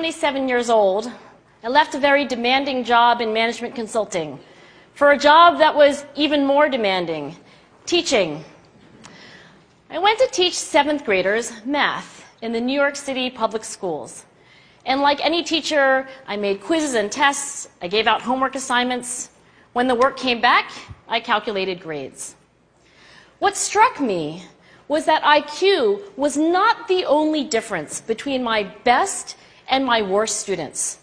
27 years old, I left a very demanding job in management consulting for a job that was even more demanding, teaching. I went to teach 7th graders math in the New York City public schools. And like any teacher, I made quizzes and tests, I gave out homework assignments. When the work came back, I calculated grades. What struck me was that IQ was not the only difference between my best and my worst students.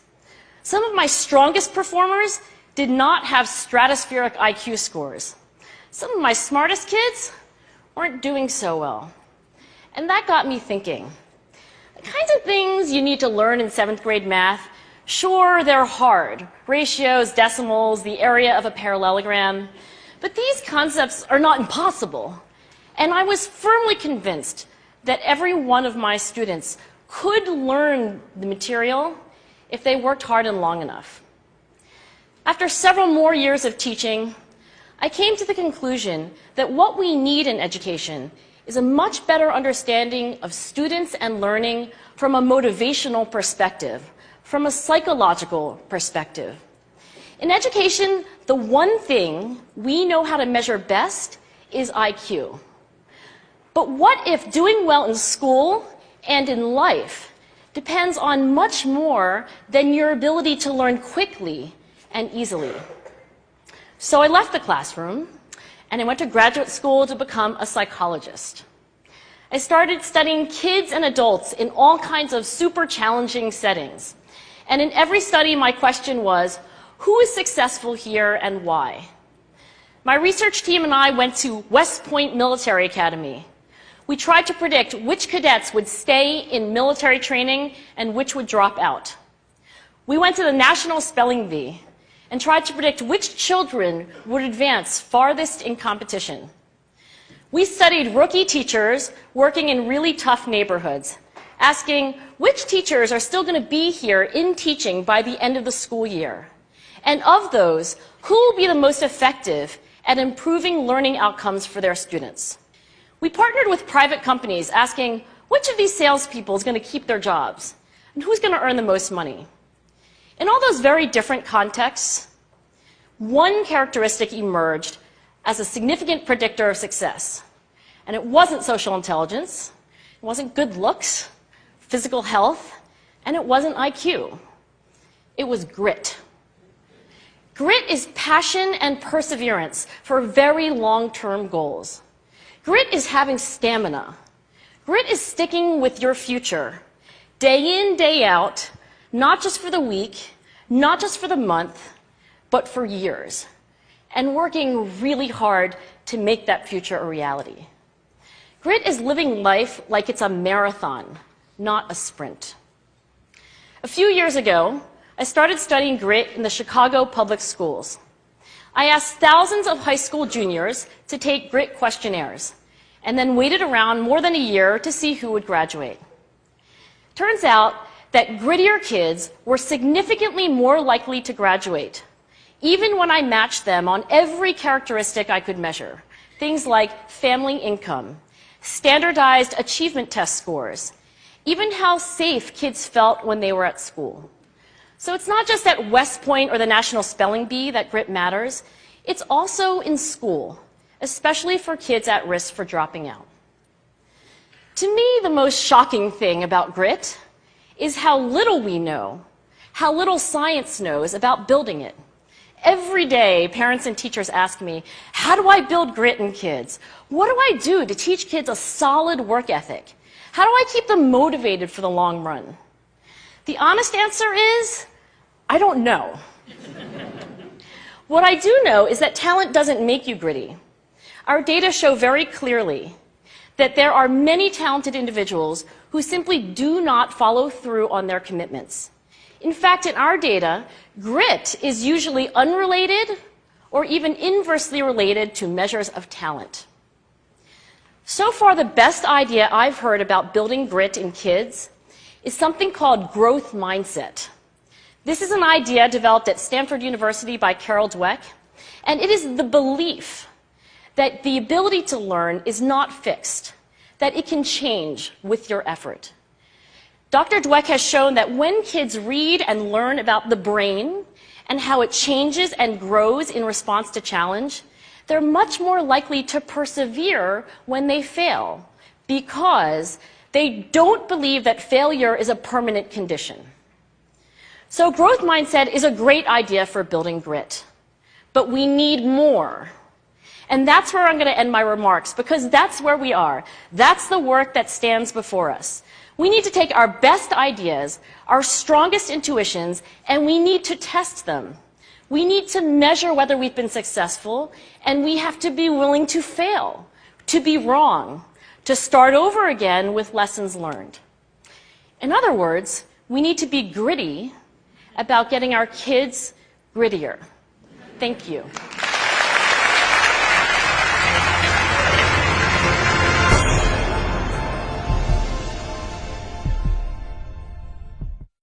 Some of my strongest performers did not have stratospheric IQ scores. Some of my smartest kids weren't doing so well. And that got me thinking. The kinds of things you need to learn in 7th grade math, sure, they're hard. Ratios, decimals, the area of a parallelogram. But these concepts are not impossible. And I was firmly convinced that every one of my students could learn the material if they worked hard and long enough. After several more years of teaching, I came to the conclusion that what we need in education is a much better understanding of students and learning from a motivational perspective, from a psychological perspective. In education, the one thing we know how to measure best is IQ. But what if doing well in school and in life depends on much more than your ability to learn quickly and easily? So I left the classroom and I went to graduate school to become a psychologist. I started studying kids and adults in all kinds of super challenging settings. And in every study, my question was, who is successful here and why? My research team and I went to West Point Military Academy. We tried to predict which cadets would stay in military training and which would drop out. We went to the National Spelling Bee and tried to predict which children would advance farthest in competition. We studied rookie teachers working in really tough neighborhoods, asking which teachers are still going to be here in teaching by the end of the school year. And of those, who will be the most effective at improving learning outcomes for their students? We partnered with private companies, asking which of these salespeople is going to keep their jobs and who's going to earn the most money. In all those very different contexts, one characteristic emerged as a significant predictor of success. And it wasn't social intelligence, it wasn't good looks, physical health, and it wasn't IQ. It was grit. Grit is passion and perseverance for very long-term goals. Grit is having stamina. Grit is sticking with your future, day in, day out, not just for the week, not just for the month, but for years, and working really hard to make that future a reality. Grit is living life like it's a marathon, not a sprint. A few years ago, I started studying grit in the Chicago public schools. I asked thousands of high school juniors to take grit questionnaires, and then waited around more than a year to see who would graduate. Turns out that grittier kids were significantly more likely to graduate, even when I matched them on every characteristic I could measure. Things like family income, standardized achievement test scores, even how safe kids felt when they were at school. So it's not just at West Point or the National Spelling Bee that grit matters, it's also in school, especially for kids at risk for dropping out. To me, the most shocking thing about grit is how little we know, how little science knows about building it. Every day, parents and teachers ask me, how do I build grit in kids? What do I do to teach kids a solid work ethic? How do I keep them motivated for the long run? The honest answer is, I don't know. What I do know is that talent doesn't make you gritty. Our data show very clearly that there are many talented individuals who simply do not follow through on their commitments. In fact, in our data, grit is usually unrelated or even inversely related to measures of talent. So far, the best idea I've heard about building grit in kids is something called growth mindset. This is an idea developed at Stanford University by Carol Dweck, and it is the belief that the ability to learn is not fixed, that it can change with your effort. Dr. Dweck has shown that when kids read and learn about the brain and how it changes and grows in response to challenge, they're much more likely to persevere when they fail because they don't believe that failure is a permanent condition. So growth mindset is a great idea for building grit, but we need more. And that's where I'm going to end my remarks, because that's where we are. That's the work that stands before us. We need to take our best ideas, our strongest intuitions, and we need to test them. We need to measure whether we've been successful, and we have to be willing to fail, to be wrong, to start over again with lessons learned. In other words, we need to be gritty about getting our kids grittier. Thank you.